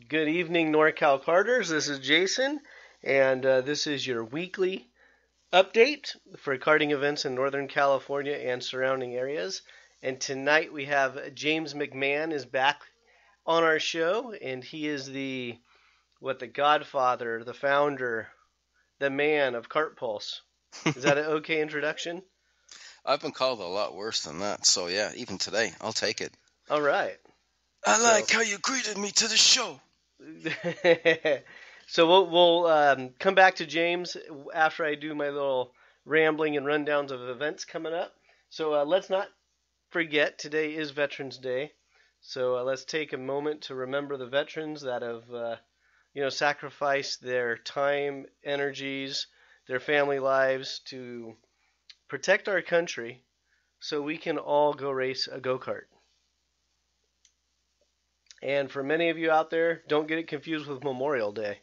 Good evening, NorCal Carters. This is Jason, and this is your weekly update for karting events in Northern California and surrounding areas. And tonight we have James McMahon is back on our show, and he is the godfather, the founder, the man of Kart Pulse. Is that an okay introduction? I've been called a lot worse than that, so yeah, even today, I'll take it. All right. I like how you greeted me to the show. So we'll come back to James after I do my little rambling and rundowns of events coming up. So let's not forget, today is Veterans Day. So let's take a moment to remember the veterans that have sacrificed their time, energies, their family lives to protect our country so we can all go race a go-kart. And for many of you out there, don't get it confused with Memorial Day.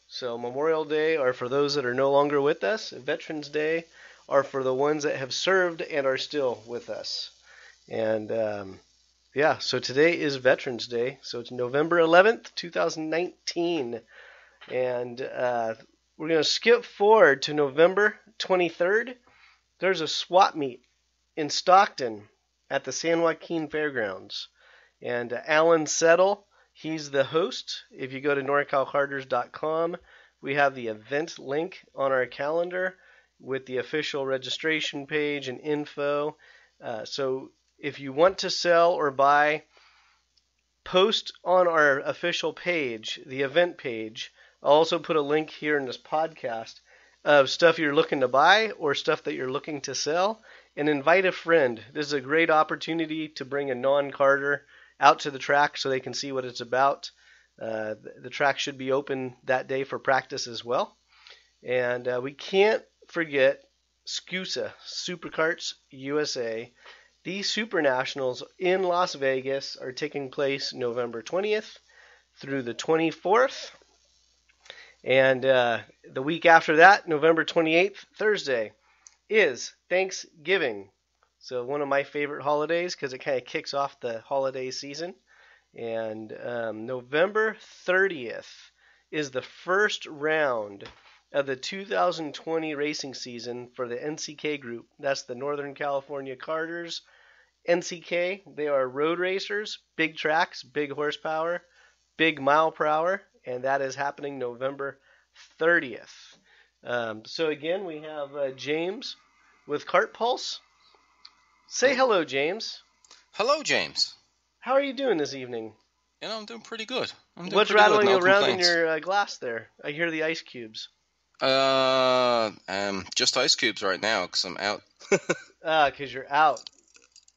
So Memorial Day are for those that are no longer with us. Veterans Day are for the ones that have served and are still with us. And so today is Veterans Day. So it's November 11th, 2019. And we're going to skip forward to November 23rd. There's a swap meet in Stockton at the San Joaquin Fairgrounds. And Alan Settle, he's the host. If you go to norcalcarters.com, we have the event link on our calendar with the official registration page and info. So if you want to sell or buy, post on our official page, the event page. I'll also put a link here in this podcast of stuff you're looking to buy or stuff that you're looking to sell, and invite a friend. This is a great opportunity to bring a non-karter out to the track so they can see what it's about. The track should be open that day for practice as well. And we can't forget SKUSA Superkarts USA. These SuperNationals in Las Vegas are taking place November 20th through the 24th. And the week after that, November 28th, Thursday, is Thanksgiving. So one of my favorite holidays because it kind of kicks off the holiday season. And November 30th is the first round of the 2020 racing season for the NCK group. That's the Northern California Karters. NCK, they are road racers, big tracks, big horsepower, big mile per hour, and that is happening November 30th. So again, we have James with Kart Pulse. Say hello, James. Hello, James. How are you doing this evening? I'm doing pretty good. What's rattling around in your glass there? I hear the ice cubes. Just ice cubes right now because I'm out. Because you're out.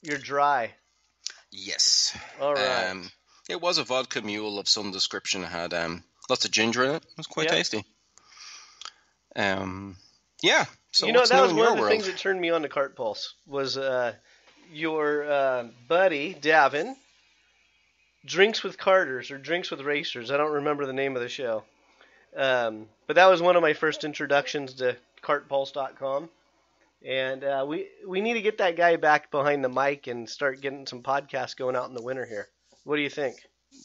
You're dry. Yes. All right. It was a vodka mule of some description. It had lots of ginger in it. It was quite tasty. Yeah. So that was one of the things that turned me on to Kart Pulse was your buddy, Davin, Drinks with Karters or Drinks with Racers. I don't remember the name of the show. But that was one of my first introductions to kartpulse.com. And we need to get that guy back behind the mic and start getting some podcasts going out in the winter here. What do you think?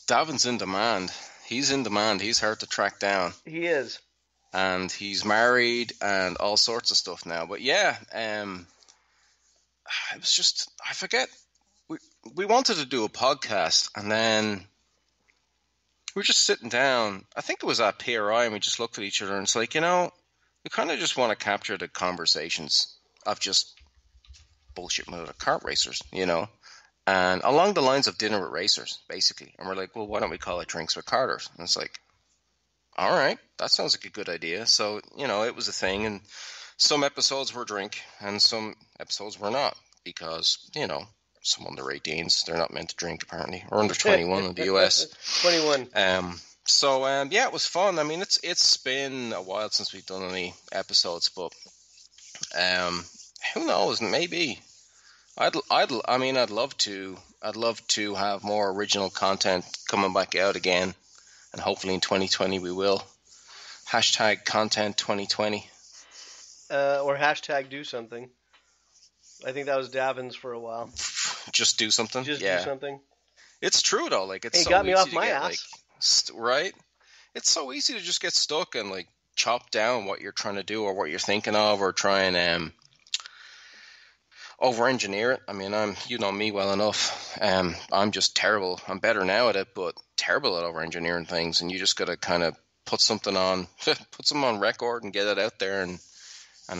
Davin's in demand. He's in demand. He's hard to track down. He is. And he's married and all sorts of stuff now. But yeah, it was just, I forget. We wanted to do a podcast, and then we were just sitting down. I think it was at PRI, and we just looked at each other, and it's like, we kind of just want to capture the conversations of just bullshit with the kart racers, and along the lines of dinner with racers, basically. And we're like, well, why don't we call it Drinks with Karters? And it's like, all right, that sounds like a good idea. So, it was a thing, and some episodes were drink, and some episodes were not, because, some under 18s, they're not meant to drink, apparently, or under 21 in the US. 21. Yeah, it was fun. I mean, it's been a while since we've done any episodes, but who knows? Maybe I'd love to have more original content coming back out again, and hopefully in 2020 we will. Hashtag content 2020. Or hashtag do something. I think that was Davin's for a while. Just do something. Do something. It's true though. Like it's it so got me easy off to my get, ass. like, Right? It's so easy to just get stuck and like chop down what you're trying to do or what you're thinking of, or try and over-engineer it. I mean, you know me well enough. I'm just terrible. I'm better now at it, but terrible at over-engineering things. And you just got to kind of put something on, put something on record and get it out there and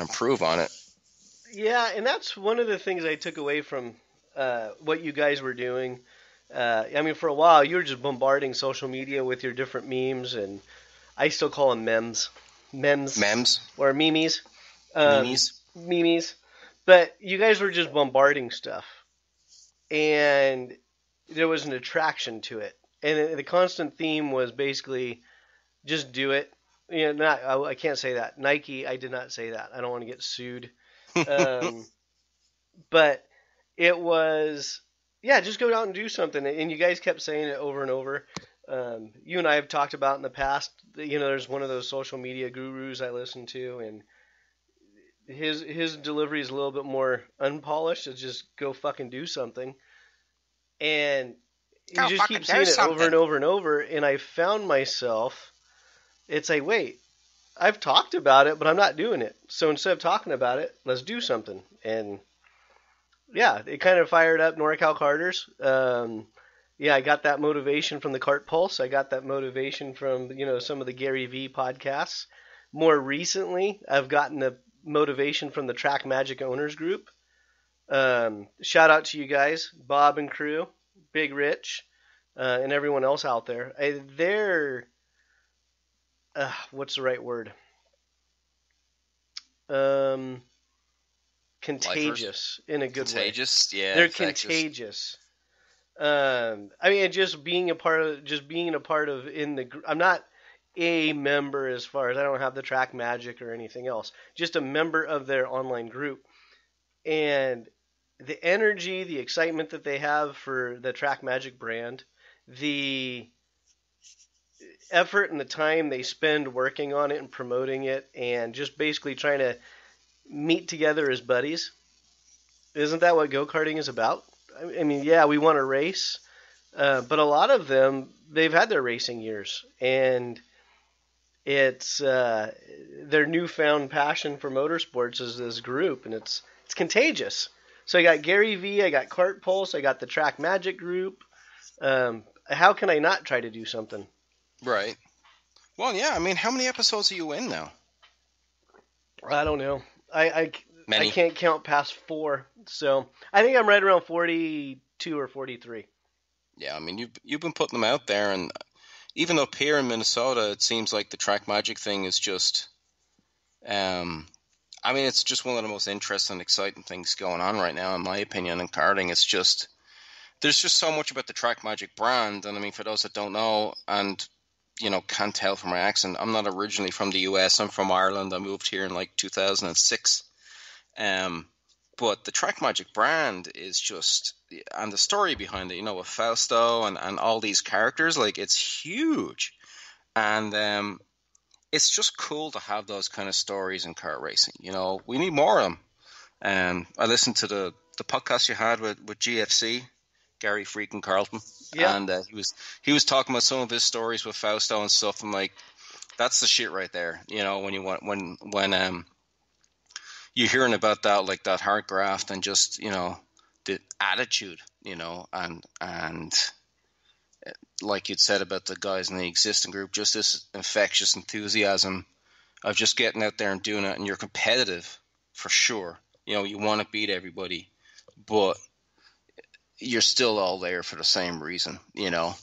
improve on it. Yeah, and that's one of the things I took away from what you guys were doing. I mean, for a while, you were just bombarding social media with your different memes, and I still call them memes, or memes, memes. But you guys were just bombarding stuff, and there was an attraction to it, and the constant theme was basically just do it. You know, I can't say that. Nike, I did not say that. I don't want to get sued. But it was, yeah, just go out and do something. And you guys kept saying it over and over. You and I have talked about in the past, you know, there's one of those social media gurus I listen to, and his delivery is a little bit more unpolished. It's just go fucking do something. And you just keep saying it over and over and over. And I found myself, it's like, wait, I've talked about it, but I'm not doing it. So instead of talking about it, let's do something. And yeah, it kind of fired up NorCal Karters. Yeah, I got that motivation from the Kart Pulse. I got that motivation from, you know, some of the Gary V podcasts. More recently, I've gotten the motivation from the Track Magic Owners Group. Shout out to you guys, Bob and crew, Big Rich, and everyone else out there. They're what's the right word? Contagious in a good way. Contagious, yeah. They're contagious. I mean, just being a part of, in the. I'm not a member as far as I don't have the Track Magic or anything else. Just a member of their online group, and the energy, the excitement that they have for the Track Magic brand, the effort and the time they spend working on it and promoting it, and just basically trying to meet together as buddies. Isn't that what go-karting is about? I mean, yeah, we want to race, but a lot of them, they've had their racing years, and it's their newfound passion for motorsports is this group, and it's contagious. So I got Gary V, I got Kart Pulse, I got the Track Magic group. How can I not try to do something? Right. Well, yeah. I mean, how many episodes are you in now? I don't know. I can't count past 4, so I think I'm right around 42 or 43. Yeah, I mean, you've been putting them out there, and even up here in Minnesota, it seems like the Track Magic thing is just, I mean, it's just one of the most interesting, exciting things going on right now, in my opinion, in karting. It's just, there's just so much about the Track Magic brand, and I mean, for those that don't know, and you know, can't tell from my accent, I'm not originally from the US. I'm from Ireland. I moved here in like 2006. But the Track Magic brand is just, and the story behind it, you know, with Fausto and all these characters, like, it's huge. And it's just cool to have those kind of stories in kart racing. You know, we need more of them. I listened to the podcast you had with GFC, Gary freaking Carlton. Yeah. And he was talking about some of his stories with Fausto and stuff. I'm like, that's the shit right there. You know, when you're hearing about that, like that hard graft and just, you know, the attitude, you know, and like you'd said about the guys in the existing group, just this infectious enthusiasm of just getting out there and doing it, and you're competitive for sure. You know, you want to beat everybody, but you're still all there for the same reason, you know.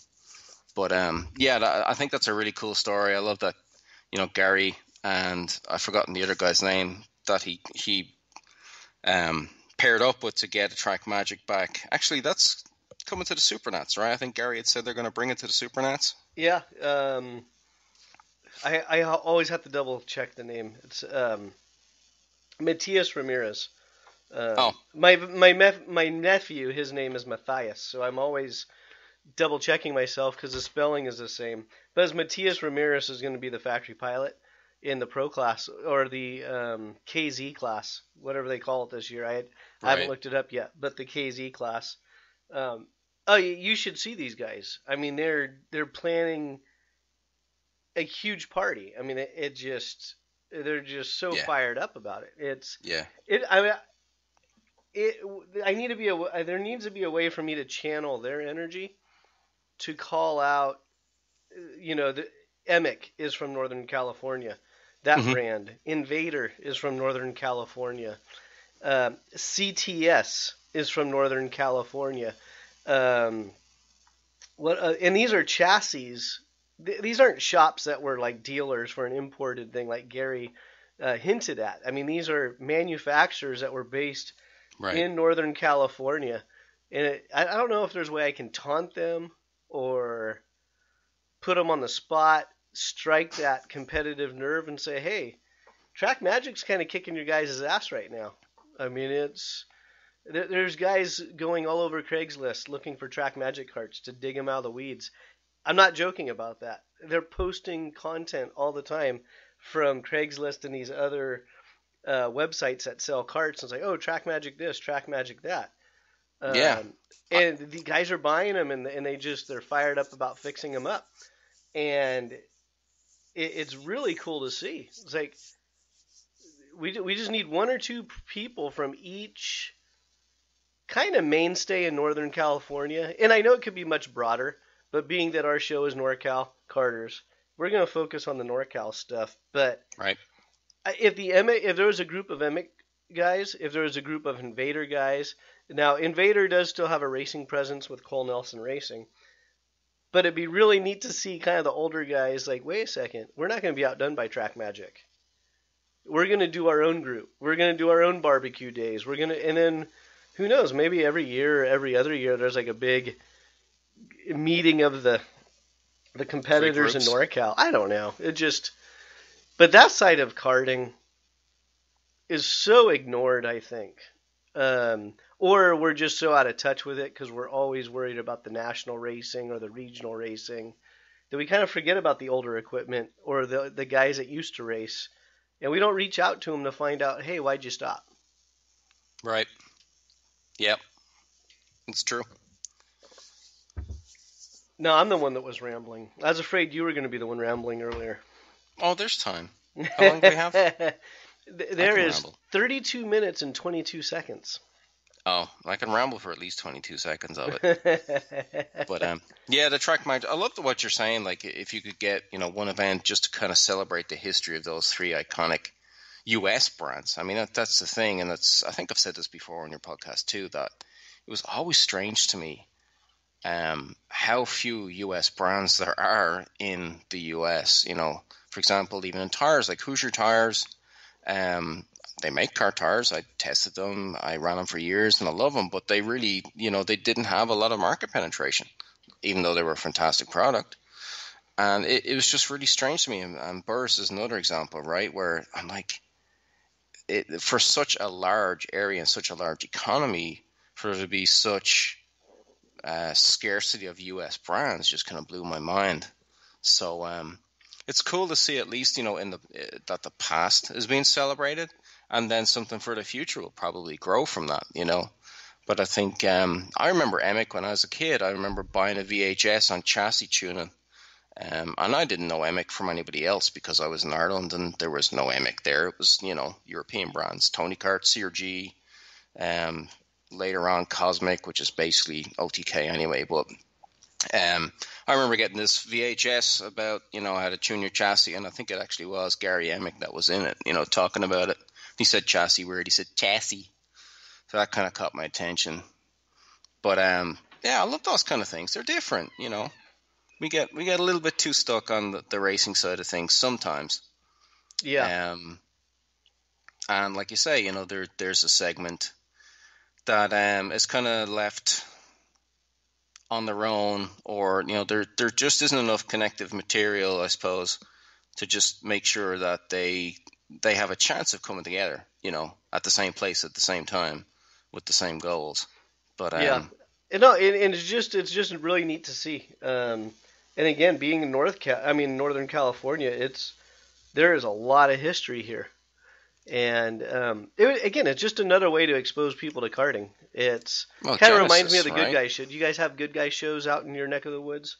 But yeah, I think that's a really cool story. I love that, you know, Gary, and I've forgotten the other guy's name, that he paired up with to get a Track Magic back. Actually, that's coming to the SuperNats, right? I think Gary had said they're going to bring it to the SuperNats. Yeah. I always have to double check the name. It's Matias Ramirez. My nephew, his name is Matthias, so I'm always double checking myself because the spelling is the same. But as Matias Ramirez is going to be the factory pilot in the pro class, or the KZ class, whatever they call it this year. I haven't looked it up yet, but the KZ class. Oh, you should see these guys. I mean, they're planning a huge party. I mean, it just they're just so Yeah. fired up about it. Yeah. I mean, it I need to be there needs to be a way for me to channel their energy to call out. The Emic is from Northern California. That Hmm. brand. Invader is from Northern California. CTS is from Northern California. Um, and these are chassis. These aren't shops that were like dealers for an imported thing, like Gary hinted at. I mean, these are manufacturers that were based Right. in Northern California. And I don't know if there's a way I can taunt them or put them on the spot, strike that competitive nerve, and say, "Hey, Track Magic's kind of kicking your guys' ass right now." I mean, there's guys going all over Craigslist looking for Track Magic carts to dig them out of the weeds. I'm not joking about that. They're posting content all the time from Craigslist and these other websites that sell carts. And it's like, oh, Track Magic this, Track Magic that. Yeah. Um, and the guys are buying them, and they're fired up about fixing them up. And it's really cool to see. It's like we just need one or two people from each kind of mainstay in Northern California. And I know it could be much broader, but being that our show is NorCal Carters, we're going to focus on the NorCal stuff. But Right. if there was a group of Emic guys, if there was a group of Invader guys, now Invader does still have a racing presence with Cole Nelson Racing. But it'd be really neat to see kind of the older guys like, wait a second, we're not going to be outdone by Track Magic. We're going to do our own group. We're going to do our own barbecue days. And then who knows, maybe every year or every other year there's like a big meeting of the competitors in NorCal. I don't know. But that side of karting is so ignored, I think. Or we're just so out of touch with it because we're always worried about the national racing or the regional racing that we kind of forget about the older equipment or the guys that used to race. And we don't reach out to them to find out, hey, why'd you stop? Right. Yep. It's true. No, I'm the one that was rambling. I was afraid you were going to be the one rambling earlier. Oh, there's time. How long do we have? There is ramble. 32 minutes and 22 seconds. Oh, I can ramble for at least 22 seconds of it. But yeah, the Track Magic. I love what you're saying. Like, if you could get one event just to kind of celebrate the history of those three iconic U.S. brands. I mean, that's the thing, and I think I've said this before on your podcast too. That it was always strange to me how few U.S. brands there are in the U.S. For example, even in tires, like Hoosier Tires. They make car tires. I tested them. I ran them for years, and I love them. But they really, they didn't have a lot of market penetration, even though they were a fantastic product. And it was just really strange to me. And Burris is another example, right, where I'm like, for such a large area and such a large economy, for there to be such scarcity of U.S. brands just kind of blew my mind. So it's cool to see at least, that the past is being celebrated. And then something for the future will probably grow from that, But I think I remember Emic when I was a kid. I remember buying a VHS on chassis tuning. And I didn't know Emic from anybody else because I was in Ireland and there was no Emic there. It was, European brands, Tony Kart, CRG, later on Cosmic, which is basically OTK anyway. But I remember getting this VHS about, how to tune your chassis. And I think it actually was Gary Emic that was in it, talking about it. He said chassis weird. He said chassis. So that kind of caught my attention. But yeah, I love those kind of things. They're different, We get a little bit too stuck on the racing side of things sometimes. Yeah. And like you say, there's a segment that is kind of left on their own, or there just isn't enough connective material, I suppose, to just make sure that they have a chance of coming together, at the same place at the same time with the same goals. But yeah, and it's just really neat to see. And again, being in Northern California, there is a lot of history here, and it's just another way to expose people to karting. It's kind of reminds me of the Good Guy show. Do you guys have Good Guy shows out in your neck of the woods?